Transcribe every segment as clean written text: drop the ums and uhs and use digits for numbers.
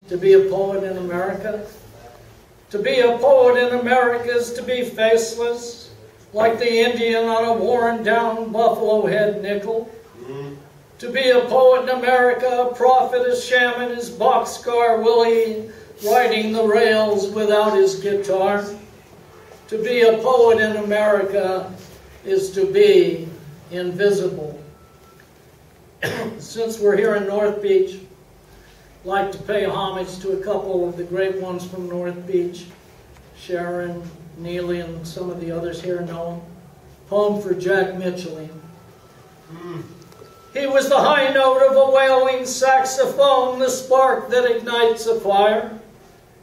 To be a poet in America? To be a poet in America is to be faceless, like the Indian on a worn-down buffalo head nickel. To be a poet in America, a prophet, a shaman, is Boxcar Willie riding the rails without his guitar. To be a poet in America is to be invisible. Since we're here in North Beach, I'd like to pay homage to a couple of the great ones from North Beach. Sharon, Neeli, and some of the others here know him. Poem for Jack Mitchell. He was the high note of a wailing saxophone, the spark that ignites a fire.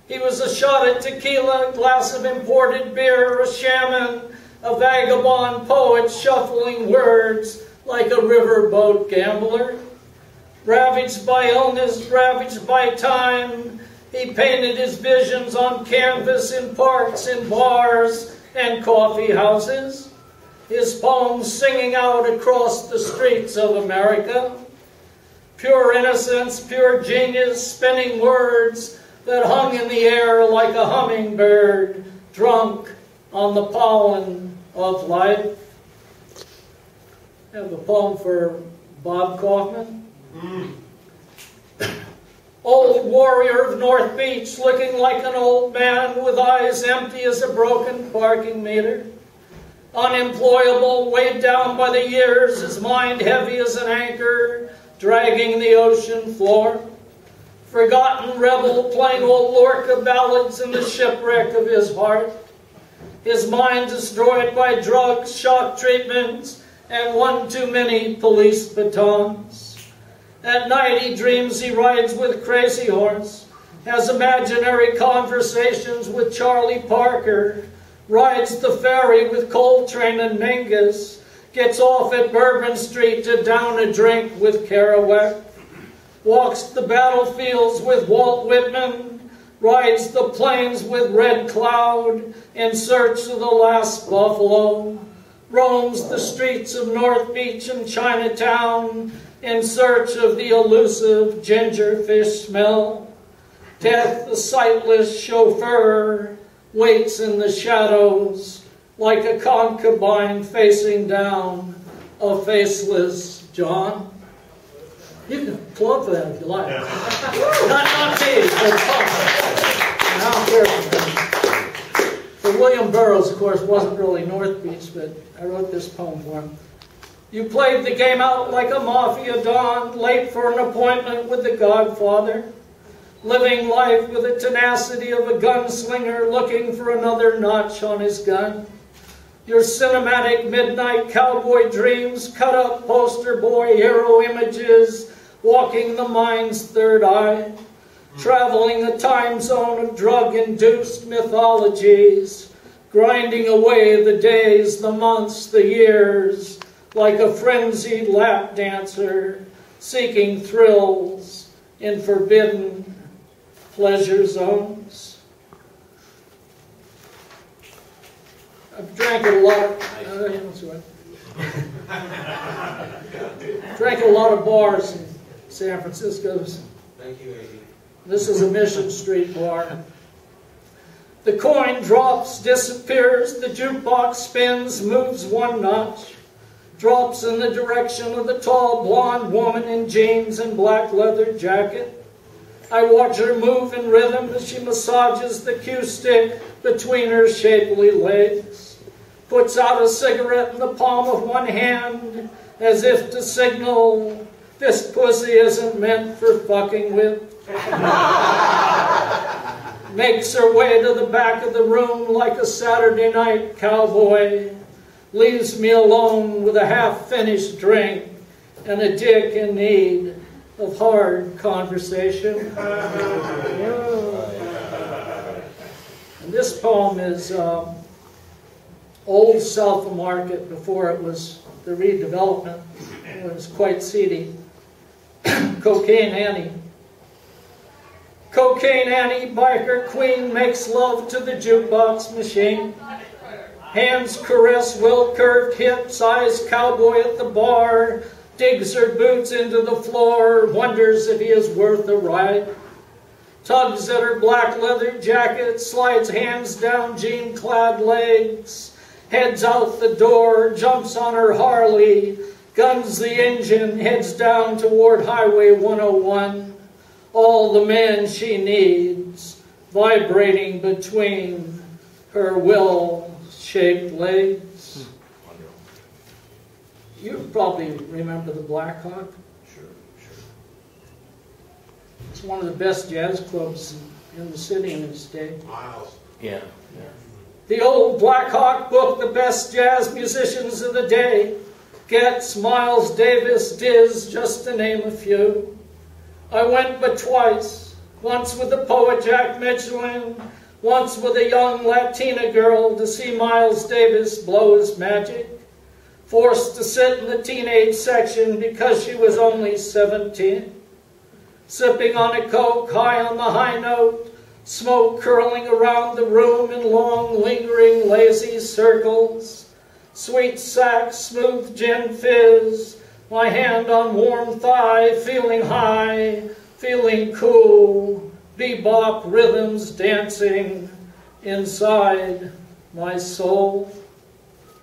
He was a shot at tequila, a glass of imported beer, a shaman, a vagabond poet shuffling words like a riverboat gambler. Ravaged by illness, ravaged by time, he painted his visions on canvas in parks, in bars, and coffee houses. His poems singing out across the streets of America. Pure innocence, pure genius, spinning words that hung in the air like a hummingbird, drunk on the pollen of life. I have a poem for Bob Kaufman. Old warrior of North Beach, looking like an old man with eyes empty as a broken parking meter. Unemployable, weighed down by the years, his mind heavy as an anchor, dragging the ocean floor. Forgotten rebel, playing old Lorca ballads in the shipwreck of his heart. His mind destroyed by drugs, shock treatments, and one too many police batons. At night he dreams he rides with Crazy Horse, has imaginary conversations with Charlie Parker, rides the ferry with Coltrane and Mingus, gets off at Bourbon Street to down a drink with Kerouac, walks the battlefields with Walt Whitman, rides the plains with Red Cloud in search of the last buffalo, roams the streets of North Beach and Chinatown in search of the elusive gingerfish smell. Death, the sightless chauffeur, waits in the shadows like a concubine facing down a faceless John. You can plug for that if you like. Not me, but for William Burroughs, of course, wasn't really North Beach, but I wrote this poem for him. You played the game out like a mafia don, late for an appointment with the Godfather, living life with the tenacity of a gunslinger looking for another notch on his gun. Your cinematic midnight cowboy dreams, cut up poster boy hero images, walking the mind's third eye, traveling the time zone of drug-induced mythologies, grinding away the days, the months, the years, like a frenzied lap dancer, seeking thrills in forbidden pleasure zones. I've drank a lot. Drank a lot of bars in San Francisco. Thank you, A.D. This is a Mission Street bar. The coin drops, disappears, the jukebox spins, moves one notch, drops in the direction of the tall blonde woman in jeans and black leather jacket. I watch her move in rhythm as she massages the cue stick between her shapely legs, puts out a cigarette in the palm of one hand as if to signal, this pussy isn't meant for fucking with. Makes her way to the back of the room like a Saturday night cowboy, leaves me alone with a half-finished drink and a dick in need of hard conversation. And this poem is old South of Market before it was the redevelopment. It was quite seedy. Cocaine Annie. Cocaine Annie, biker queen, makes love to the jukebox machine. Hands caress well-curved hips, eyes cowboy at the bar, digs her boots into the floor, wonders if he is worth a ride. tugs at her black leather jacket, slides hands down jean-clad legs, heads out the door, jumps on her Harley, guns the engine, heads down toward Highway 101. All the man she needs, vibrating between her will-shaped legs. You probably remember the Black Hawk. Sure. It's one of the best jazz clubs in the city in its day. Miles. Yeah. The old Black Hawk booked the best jazz musicians of the day. Getz, Miles Davis, Diz, just to name a few. I went but twice, once with the poet Jack Michelin, once with a young Latina girl to see Miles Davis blow his magic, forced to sit in the teenage section because she was only 17, sipping on a Coke, high on the high note, smoke curling around the room in long, lingering, lazy circles, sweet sack, smooth gin fizz, my hand on warm thigh, feeling high, feeling cool, bebop rhythms dancing inside my soul.